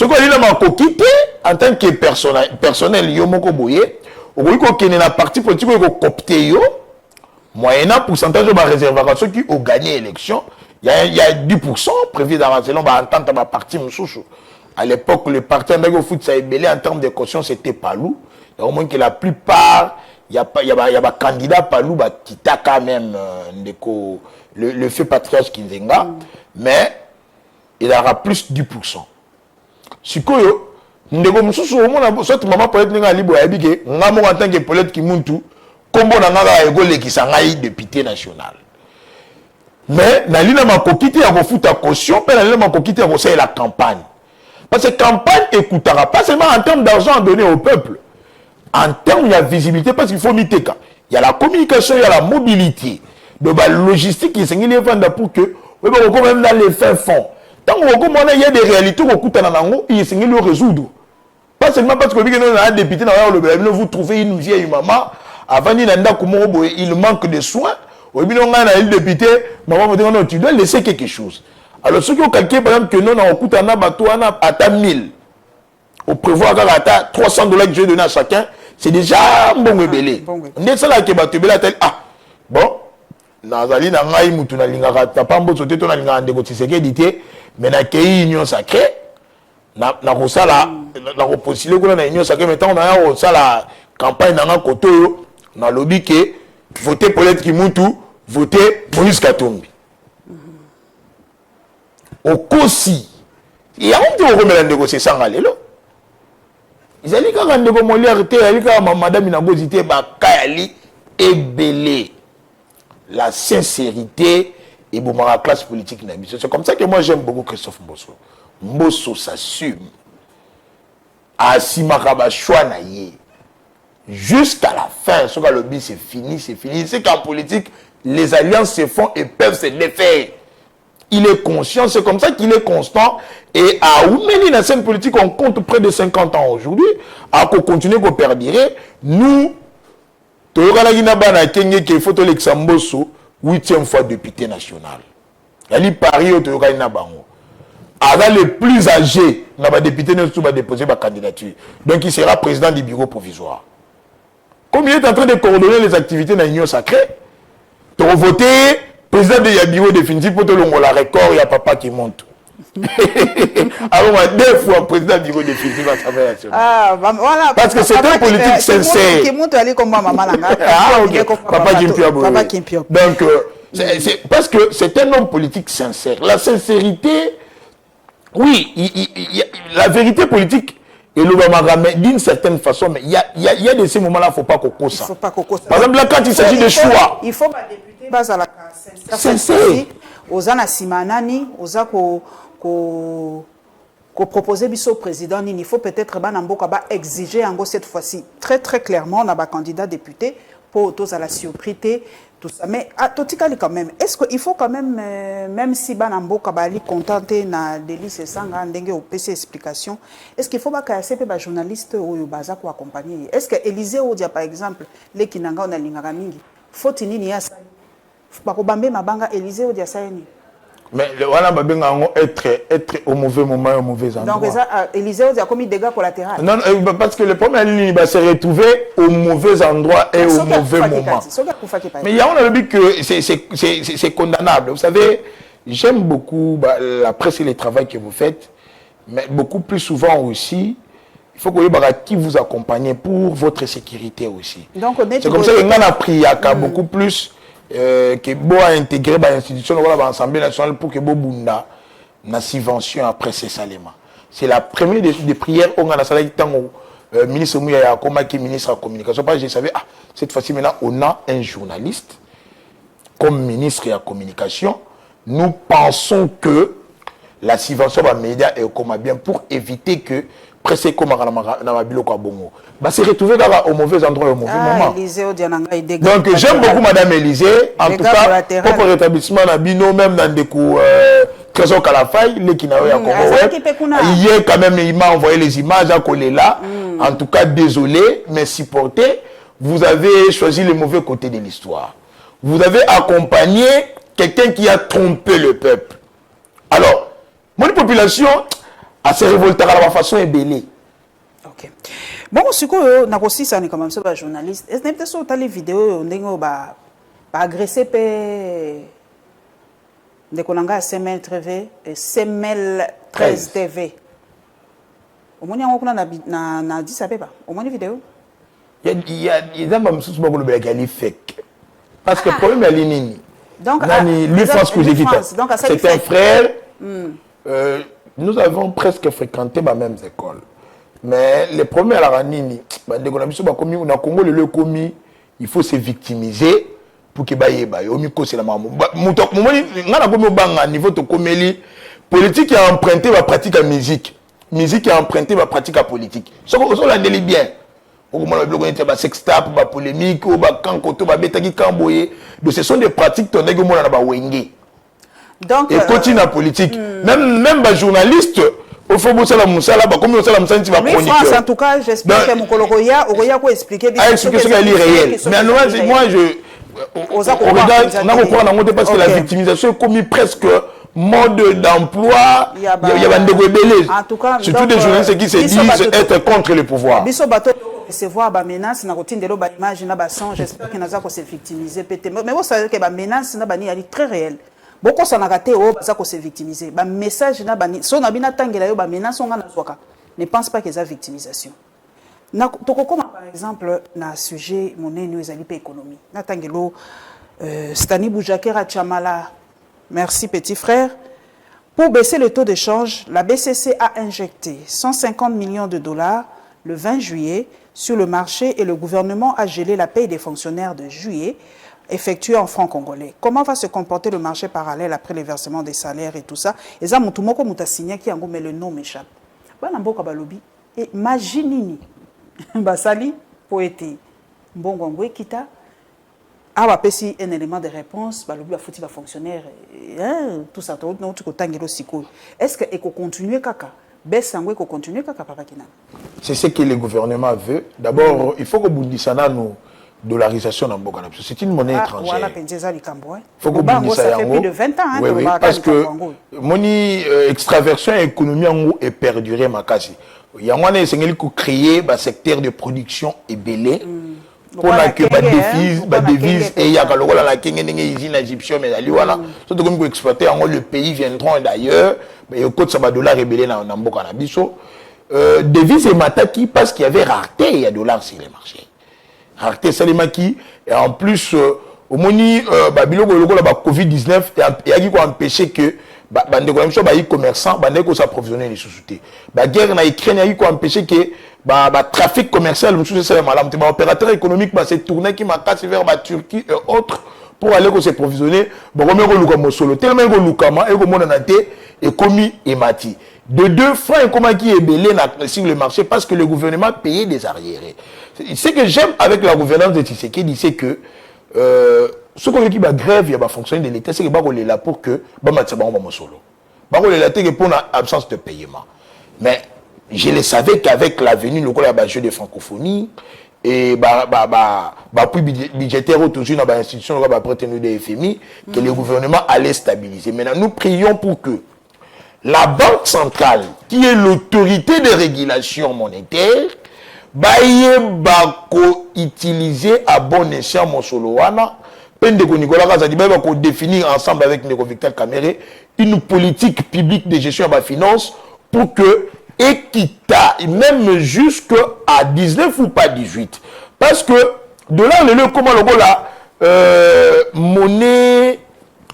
qu'on dit là, on quitte en tant que personnel, yo moko boye, on dit qu'on est la partie politique, on copté yo, moyennant pourcentage de ma réservation qui ont gagné l'élection, il y a 10% prévu dans la selon entente ma partie moussouchou. À l'époque, le parti en foot ça ébélé en termes de caution, c'était Palou. Et au moins que la plupart, il y a un candidat Palou qui t'a quand même le fait patriarche Kinzenga, mais il aura plus de 10%. Si quoi, ndeko moussouchou, au moins, soit maman peut être libre à habiter, en tant que Paulette qui monte tout, comme on a un qui s'en député national. Mais, dans ma coquille, à foutre ta caution, mais dans ma coquille, à la campagne. Parce que la campagne écoutera pas seulement en termes d'argent à donner au peuple, en termes de visibilité, parce qu'il faut miter. Il y a la communication, il y a la mobilité. Donc, la logistique, il s'est vendre pour que, même dans les fins fonds. Tant qu'il y a des réalités qu'on coûte dans l'angle, il s'est le résoudre. Pas seulement parce que nous avons un député, vous trouvez une vieille maman, avant il manque de soins. Oui, mais on a un député, maman me dit non, tu dois laisser quelque chose. Alors, ceux qui ont calculé, par exemple, que non, on coûte un abatto à 1000. On prévoit à $300 que je vais donner à chacun, c'est déjà un bon rebelle. On est ça là qui est tel. Ah, bon, Nazali n'a pas eu mouton à l'ingara, t'as pas un beau sauté, ton alingara de côté, c'est qu'édité, mais n'a qu'une union sacrée, n'a pas ça là, n'a pas possible qu'on a une union sacrée, mais tant on a ça la campagne dans un côté, on a lobby que voter Paulette Kimoutou, voter Moïse Katumbi. Au Kossi, il y a un peu de négocier sans aller là. Ils allaient quand même négocier, madame Inagozité, Kayali et Belé. La sincérité et la classe politique. C'est comme ça que moi j'aime beaucoup Christophe Mbosso. Mbosso s'assume. Asimakaba Chouanaye. Jusqu'à la fin, ce que le but c'est fini, c'est fini. C'est qu'en politique, les alliances se font et peuvent se défaire. Il est conscient, c'est comme ça qu'il est constant. Et à Oumeni, dans la scène politique, on compte près de 50 ans aujourd'hui. À continuer à perdurer, nous, il faut Mbosso, 8e fois député national. Il y a Paris au Bango. Avant les plus âgés, le député ne va déposer ma candidature. Donc il sera président du bureau provisoire. Comme il est en train de coordonner les activités dans l'Union sacrée, tu vas voter président du bureau définitif pour te le record, il y a papa qui monte. Alors, 2 fois président du bureau définitif à l'Assemblée nationale. Ah, voilà. Parce que c'est un politique sincère. Qui monte aller comme maman. Ah, ok. Papa Kimpio. Donc, parce que c'est un homme politique sincère. La sincérité, oui, la vérité politique, et le d'une certaine façon, mais il y a de ces moments-là, il ne faut pas qu'on cause ça. Par exemple, là, quand il s'agit de choix. Il faut députer base à la sincère. Aux ana simanani, aux ko proposer biso président, il faut peut-être exiger cette fois-ci très très clairement on a un candidat député pour tous à la surprise, tout ça. Mais à Totikali quand même, est-ce qu'il faut quand même, même si Banambo Kabali contenté na délice sanga ndenge au PC explication, est-ce qu'il faut pas que CP ba journaliste ou baza ko accompagner? Est-ce que Élysée Odia par exemple, les kinanga on a lingaka mingi, faut nini ya sali? Ba ko bambe mabanga Élysée Odia saini. Mais voilà, être au mauvais moment, au mauvais endroit. Donc, Élysée a commis des dégâts collatéraux. Non, parce que le premier ligne va se retrouver au mauvais endroit et au mauvais moment. Mais il y a on a dit que c'est condamnable. Vous savez, j'aime beaucoup la presse et le travail que vous faites, mais beaucoup plus souvent aussi, il faut que vous qui vous accompagnez pour votre sécurité aussi. C'est comme ça qu'on a appris à beaucoup plus. Que bo a intégré l'institution de l'Assemblée nationale pour que bo bunda na subvention après ces saléments. C'est la première des prières on a salé tango ministre Mouya Koma qui ministre de la communication parce que je savais cette fois-ci maintenant on a un journaliste comme ministre de la communication. Nous pensons que la subvention va média est comme bien pour éviter que presque comme na biloko bongo va se retrouver au mauvais endroit au mauvais moment. Donc j'aime beaucoup madame Élysée en tout cas pour le rétablissement na bino même dans des coups Trésor Kalafay les qui n'a eu hier quand même il m'a envoyé les images à coller là. En tout cas désolé mais supporté, vous avez choisi le mauvais côté de l'histoire. Vous avez accompagné quelqu'un qui a trompé le peuple. Alors mon population à se révolter à la façon ébélée. Ok. Bon, ce que nous avons aussi, c'est quand même ça, journaliste. Est-ce que vous avez les vidéos où vous avez agressé des collègues à CML TV, 13 TV? Au moins, on a dit ça, pas. Au moins, une vidéo. Il y a des gens qui sont fake. Parce que le problème est l'ennemi. Donc, lui, France que j'ai dit, c'est un frère. Nous avons presque fréquenté ma même école. Mais les premiers à la Ranini, il faut se victimiser pour que c'est la maman. Niveau de comélie politique a emprunté ma pratique à musique. Musique a emprunté ma pratique à politique. Ce qu'on l'a dit bien. Sextap, polémique, ce sont des pratiques qui sont donc, et continue la politique. Même les journalistes, au fond, France, en tout cas, j'espère que mon collègue Oya peut expliquer ce qui est réel. Mais moi, on regarde parce que la victimisation est commise presque mode d'emploi. Il y a des rebelles. Surtout des journalistes qui se disent être contre le pouvoir. Recevoir des menaces, des images, j'espère qu'ils n'ont pas se victimiser. Mais vous savez que les menaces sont très réelles. Beaucoup sont ratés ça qu'on s'est victimisé. Ba message na bani so na bina tangela yo ba menace on na zwaka. Ne pense pas que ça victimisation. Na toko comme par exemple na sujet monene ezali pe économie. Na tangelo Stani Boujakera Chamala. Merci petit frère. Pour baisser le taux de change, la BCC a injecté 150 millions de dollars le 20 juillet sur le marché et le gouvernement a gelé la paye des fonctionnaires de juillet effectué en francs congolais. Comment va se comporter le marché parallèle après les versements des salaires et tout ça? Et ça, Moutoumoko Moutasigna qui a mais le nom m'échappe. Banamboka Balobi. Et Maginini. Basali, poète. Mbongongwe Kita. Ah, bah, si un élément de réponse, Balobi a foutu fonctionnaire. Tout ça, tout le est-ce qu'il faut continuer kaka? Continuer kaka, papa Kina? C'est ce que le gouvernement veut. D'abord, il faut que Bundisana nous. Dollarisation dans Bokana. C'est une monnaie étrangère. Voilà, faut que ça fait plus de 20 ans. Oui, oui, parce que monnaie extraversion économique est perdurée ma case. Il y a un qui créer un secteur de production ébélé pour que les devises et il y a une usine égyptienne mais voilà. Surtout comme exploiter le pays viendront d'ailleurs mais au côté ça dollar ébélé dans Bokana biso. Devises et mataki parce qu'il y avait rareté il y a dollars sur les marchés. Rareté Salimaki et en plus au moni biloko la Covid-19 et a qui empêché que les commerçants s'approvisionner les sous-soutés. La guerre en Ukraine a qui empêché que le trafic commercial les opérateurs économiques s'est tourné qui m'a cassé vers la Turquie et autres pour aller s'approvisionner tellement et commis et mati. De deux francs et comment qui est belé sur le marché parce que le gouvernement payait des arriérés. Ce que j'aime avec la gouvernance de Tshisekedi, c'est que ce qu'on dit, grève, il y a fonctionner de l'État, c'est que c'est là pour que solo. C'est pour l'absence de paiement. Mais je le savais qu'avec la venue, le jeu de francophonie, et puis budgétaire toujours dans l'institution de FMI, que le gouvernement allait stabiliser. Maintenant, nous prions pour que la Banque centrale, qui est l'autorité de régulation monétaire, utiliser à bon escient mon soloana, définir ensemble avec Victor Caméré une politique publique de gestion de la finance pour que équitable, même jusqu'à 19 ou pas 18. Parce que de là, comment la monnaie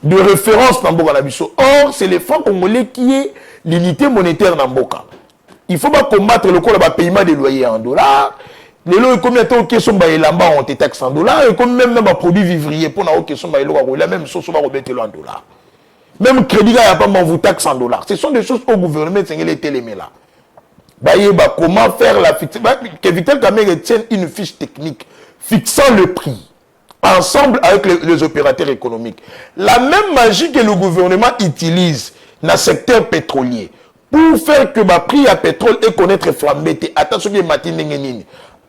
de référence dans Mboka Nabiso. Or, c'est le franc congolais qui est l'unité monétaire dans Mboka. Il faut pas combattre le paiement des loyers en dollars. Les lois, combien de temps qui sont ont été taxés en dollars, et comme même les produits vivriers, pour nous qui sont la même chose, on va remettre en dollars. Même crédit, il n'y a pas vous taxe en dollars. Ce sont des choses au gouvernement, c'est les télémés là. Comment faire la fixe. Que Vital Kamere tienne une fiche technique fixant le prix ensemble avec les opérateurs économiques. La même magie que le gouvernement utilise dans le secteur pétrolier pour faire que le prix à pétrole et connaître flambé, attention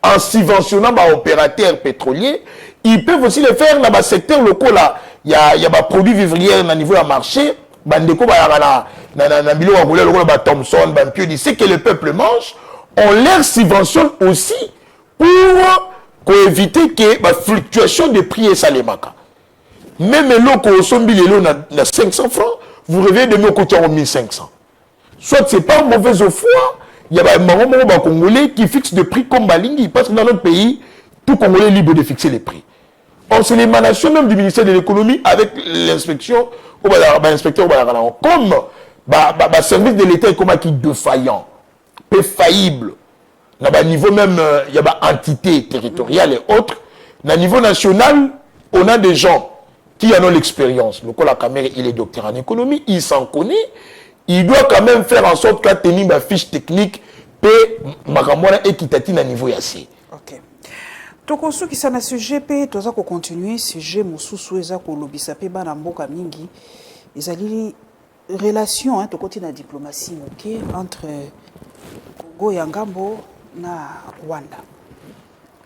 en subventionnant les opérateurs pétroliers, ils peuvent aussi le faire dans le secteur local. Il y a des produits vivriers au niveau du marché. Thompson, ce que le peuple mange, on leur subventionne aussi pour éviter que la fluctuation des prix et salemaka. Même l'eau à 500 francs, vous revenez de mieux côté en 1500. Soit ce n'est pas une mauvaise foi, il y a des Congolais qui fixent des prix comme Balingi, parce que dans notre pays, tout Congolais est libre de fixer les prix. Or, c'est l'émanation même du ministère de l'économie avec l'inspection, l'inspecteur comme le service de l'État est comme qui défaillant, peu faillible. À niveau même, il y a entité territoriale et autres. À niveau national, on a des gens qui en ont l'expérience. Le la caméra, il est docteur en économie, il s'en connaît. Il doit quand même faire en sorte qu'il tenir ma fiche technique et ma équitative à niveau assez. Ok. Donc, ce qui est un sujet, tu as continuer, sujet, mon sous-sous, ça, pour l'obisapé, banamboka mingi, ils ont relation, hein, tu continues la diplomatie, ok, entre Congo et Ngambo na Rwanda.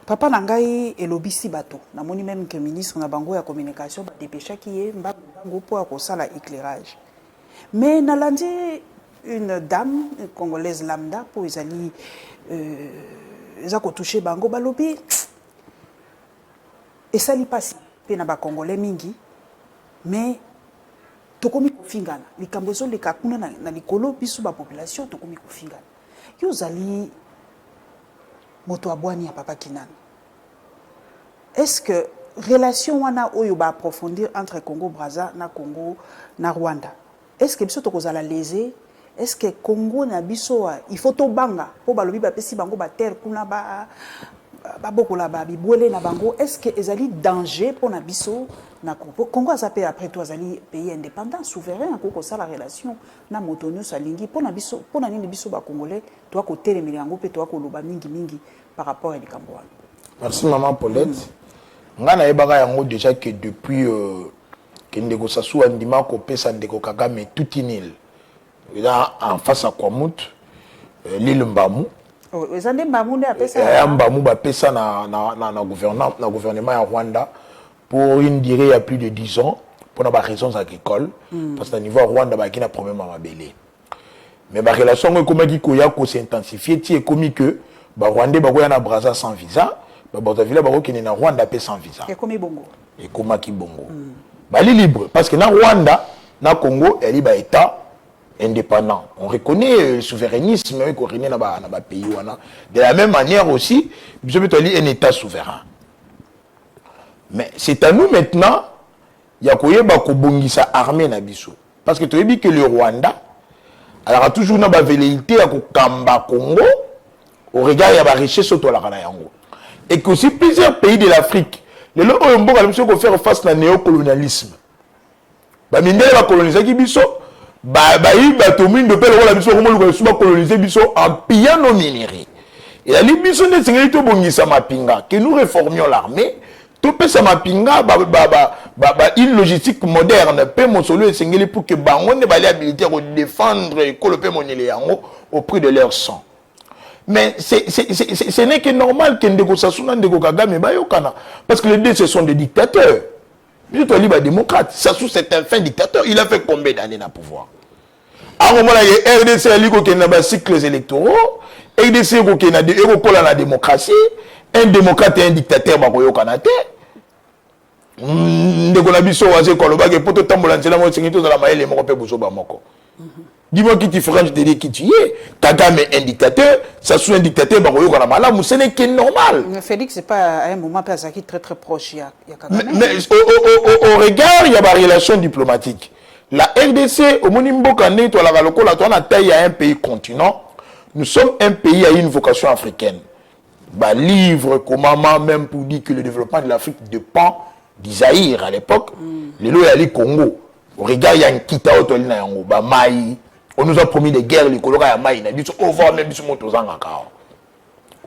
Papa Nangai et l'obisi bateau. Na moni même que ministre na bango ya communication, dépêcha qui est mbango pour ça la éclairage. Mais na landi une dame une congolaise lambda pour ils allaient toucher bango balobi. Et ça li passe pe na ba congolais mingi mais tokomi kofingana likambo zo leka kuna na likolo biso ba population tokomi kofingana yo zali moto abwani ya papa Kinana. Est-ce que relation wana oyo ba approfondir entre Congo Brazza na Congo na Rwanda, est-ce que biso tokozala léser? Est-ce que Congo na biso il faut to banga po balobi ba pesi bango ba terre kuna ba bokola ba bibwele na bango? Est-ce que ezali danger pour na biso na Congo? Congo azapé après toi azali pays indépendant souverain ko ça la relation na motonyo salingi pour na biso pour na nini biso ba congolais toi ko telemeli yango pe toi ko loba mingi par rapport à likambo wana. Merci maman Paulette. Ngana yebaka yango déjà que depuis que ndeko Sassou andima ko pesa ndeko Kagame toute une île. Là en face à Kwamut l'île Mbamu. Oh, ezande Mbamu nde apesa. Mbamu ba pesa na gouvernement ya Rwanda pour une durée il y a plus de 10 ans pour des raisons agricoles parce que au niveau Rwanda ba qui na problème à mabélé. Mais la relation comme qui koya ko s'intensifier ti comme que ba Rwandais ba koya na Brazza sans visa. Botavila bako qui na Rwanda paie sans visa. Et comme bongo. Et comme qui bongo. Bali libre parce que na Rwanda, na Congo, elle est état indépendant. On reconnaît le souverainisme qu'on reconnaît dans ba pays wana. De la même manière aussi, je peux te dire un état souverain. Mais c'est à nous maintenant, il y a koyeba ko bongisa armée na biso. Parce que tu as dit que le Rwanda alors toujours na ba velléité à ko kamba Congo au regard ya ba richesse to la kana yango. Et que aussi plusieurs pays de l'Afrique, les gens ont faire face au néocolonialisme. Bah, mine la colonisation qui biso, bah, il y a tout le monde de paix, la biso, comment le coloniser biso en pillant nos minerais. Et la Libye, on est tout bongisa mapinga, que nous réformions l'armée, tout peut ça mapinga, une logistique moderne, peut mon solo et singeli pour que bangon ait l'habilité de défendre et coloper mon éléango au prix de leur sang. Mais ce n'est que normal que Ndeko Sassou Ndeko Kagame bayokana, parce que les deux ce sont des dictateurs. Je te dis, démocrate. Sassou c'est un fin dictateur. Il a fait combien d'années dans le pouvoir? À un moment là, il y a RDC qui a des cycles électoraux, RDC qui a des la démocratie, un démocrate et un dictateur bayokana te. Ndeko Nabiso waze koloba ke poto tambola nzela mo singito za la maele mo pe bozo ba moko. Dis-moi qui tu feras, je te dis qui tu es. Kagame est un dictateur, Sassou un dictateur, ce n'est que normal. Mais Félix, c'est pas à un moment qui très très proche. Mais au regard, il y a des relations diplomatiques. La RDC, au Monimbo Kane, toi la loco, la toi la taille à un pays continent. Nous sommes un pays à une vocation africaine. Bah livre comment même pour dire que le développement de l'Afrique dépend d'Isaïr à l'époque. Les lois à Congo. Au regard, il y a un kita autolina yango, bah maï. On nous a promis des guerres, les colons à maï.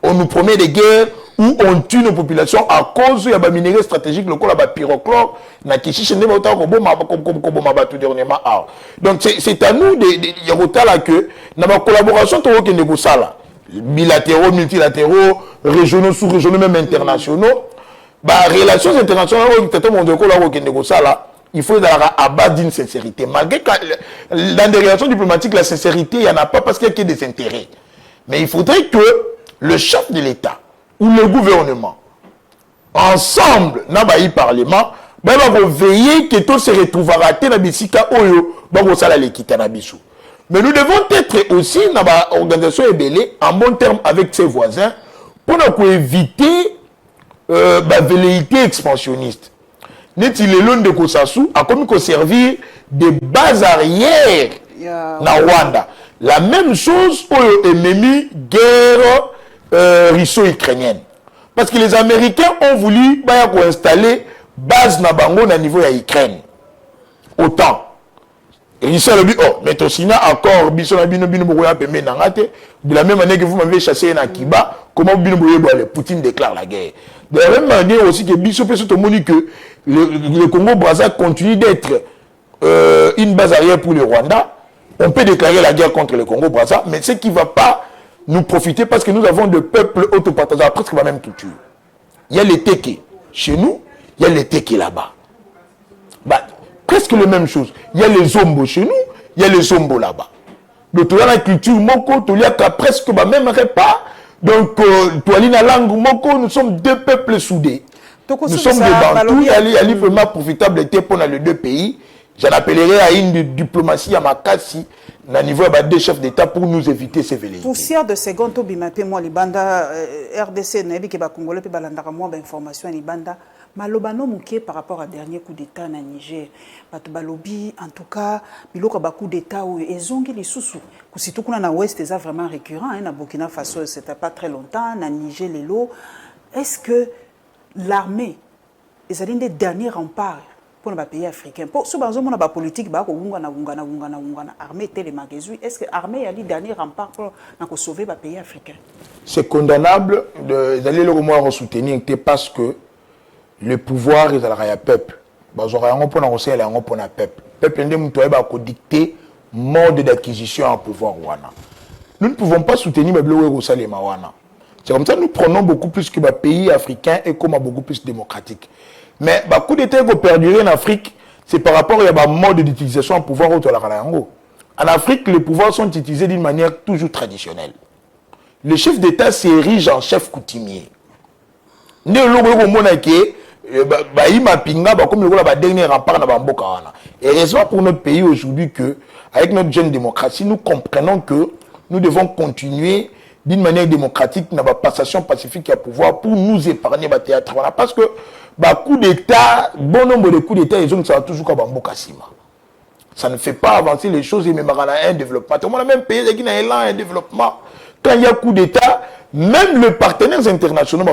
On nous promet des guerres où on tue nos populations à cause de minéraux stratégiques, le col à pyrochlore, na kichiche ne mota ko boma tout dernièrement. Donc c'est à nous de yota là que na ma collaboration to ke négociala bilatéraux, multilatéraux, régionaux, sous-régionaux, même internationaux. Bah relations internationales que tout le monde ko négociala. Il faut à base d'une sincérité. Malgré que dans des relations diplomatiques, la sincérité, il n'y en a pas parce qu'il y a des intérêts. Mais il faudrait que le chef de l'État ou le gouvernement, ensemble, dans le Parlement, va veiller que tout se retrouvera dans le Oyo, mais nous devons être aussi dans l'organisation ébélée, en bon terme avec ses voisins, pour éviter la velléité expansionniste. Neti le long de Kosassou a comme servir de base arrière na Rwanda. La même chose pour l'ennemi guerre russo-ukrainienne. Parce que les Américains ont voulu installer base na bango na niveau de l'Ukraine. Autant. Et ils se dit, oh, mais aussi accord, de la même manière que vous m'avez chassé na Kiba, comment Poutine déclare la guerre. De la même manière aussi que Bissot peut se témoigner que le Congo-Brazza continue d'être une base arrière pour le Rwanda. On peut déclarer la guerre contre le Congo-Brazza, mais ce qui ne va pas nous profiter parce que nous avons des peuples autopartageants, presque la même culture. Il y a les Teke chez nous, il y a les Teke là-bas. Bah, presque la même chose. Il y a les Zombo chez nous, il y a les Zombo là-bas. Donc, tu as la culture Moko, tu as presque le même repas. Donc, la langue Moko, nous sommes deux peuples soudés. Nous sommes des Bantous, il y a vraiment profitable pour les deux pays. J'en appellerai à une diplomatie à Makassi, à niveau des chefs d'État pour nous éviter ces velléités. Poussière de seconde, moi, les banda RDC, Nabi Keba Congolais, puis Balandara, moi, d'informations, les banda. Malobano mouké par rapport à dernier coup d'État na Niger. Batubalobi, en tout cas, biloko ba coup d'État où ils ont les sous-sous. Surtout qu'on a na Ouest, c'est vraiment récurrent. Na Burkina Faso, c'était pas très longtemps. Na Niger, les lots. Est-ce que l'armée, ils ont des derniers remparts pour les pays africains? Pour ce bazar, on a politique, armée télémagazine. Est-ce que l'armée a les derniers remparts pour sauver les pays africains? C'est condamnable d'aller le moins soutenir parce que le pouvoir est à la peuple. Nous avons un peuple. Le peuple dicter mode d'acquisition en pouvoir. Nous ne pouvons pas soutenir le bleu. C'est comme ça que nous prenons beaucoup plus que les pays africains et comme beaucoup plus démocratique. Mais le coup d'État qui perdurer en Afrique, c'est par rapport à un mode d'utilisation en pouvoir. En Afrique, les pouvoirs sont utilisés d'une manière toujours traditionnelle. Le chef d'État s'érige en chef coutumier. Comme le dernier rempart dans Bamboka. Et heureusement pour notre pays aujourd'hui que, avec notre jeune démocratie, nous comprenons que nous devons continuer d'une manière démocratique dans la passation pacifique à pouvoir pour nous épargner le théâtre. Parce que coup d'État, bon nombre de coups d'État, ils ont toujours qu'à Bamboka Sima. Ça ne fait pas avancer les choses et même un développement. On a même pays qui a un développement. Quand il y a coup d'État, même les partenaires internationaux,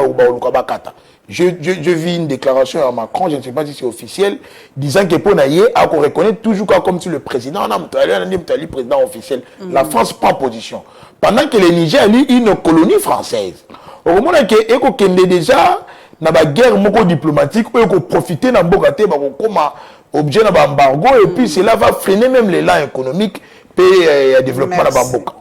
je vis une déclaration à Macron, je ne sais pas si c'est officiel, disant que pour Naye, on reconnaît toujours comme si le président, le président officiel, la France prend position. pendant que le Niger est une colonie française. Au moment où il y a déjà une guerre diplomatique, il faut profiter de Bogate comme objet d'embargo, et puis cela va freiner même l'élan économique et le développement de Bamboka.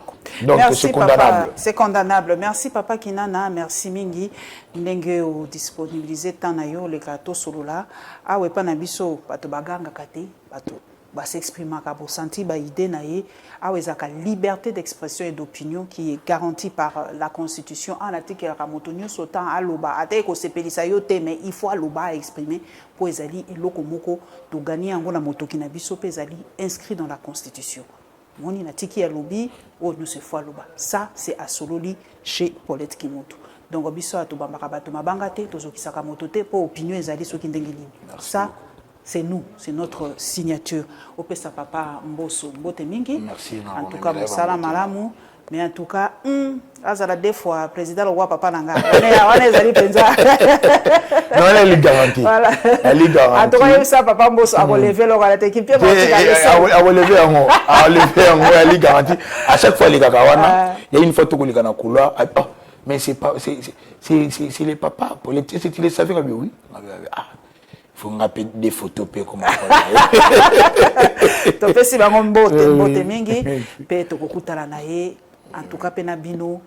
Donc c'est condamnable. C'est condamnable. Merci Papa Kinana, merci Mingi. Ndenge o disponibiliser tant na yo le kato solo là. Ah ouais pas na biso bato baganga kate bato ba s'exprimer ka pour sentir ba idée na ye. Ah ouais zaka liberté d'expression et d'opinion qui est garantie par la Constitution. En article Ramotonio sotan aloba ate ko sepelisa yo te mais il faut aloba exprimer pour ezali eloko moko to gagner ngo na motoki na biso pe ezali inscrit dans la Constitution. Moni na tiki ya lobby o nous se fois loba. Ça c'est à Sololi chez Paulette Kimoto. Donc obiso ato bambaka bato mabanga te tozokisaka moto te po opinion ezali soki ndenge lini. Ça c'est nous, c'est notre signature. Opesa papa Mboso Mbote Mingi. Merci. En tout cas mosala malamu. Mais en tout cas, azala des fois président le roi papa nanga. On est allé penza. Non, elle est garantie. Voilà. Elle est garantie. En tout cas, ça papa Mboso a relevé le roi l'équipe bien a relevé en haut. A relevé en haut, elle est garantie. À chaque fois les gagawana, il y a une photo qu'on les gana couloir. Mais c'est pas c'est les papas pour les tu les savais oui. Ah. Faut rappeler des photos pe comment to pesi bango mbote mingi pe to kokutala na ye en tout cas penabino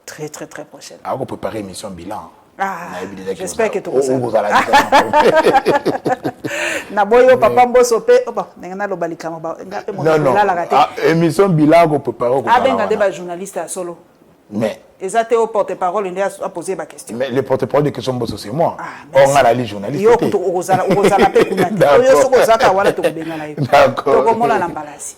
très prochaine. Ah on peut préparer émission bilan. Ah, j'espère que tu vas na boyo papa Mboso pe opa ngana lo balika ba ngape mo la émission bilan on peut préparer. Ah ben ngade ba journaliste à solo. Mais Ezate au porte-parole il a posé ma question. Mais le porte-parole de question Mboso c'est moi. On a la liste journaliste. Yo kuto ozala pe kuna. Yo soko zaka wala to benga na yo. D'accord. To komola na mbalasi.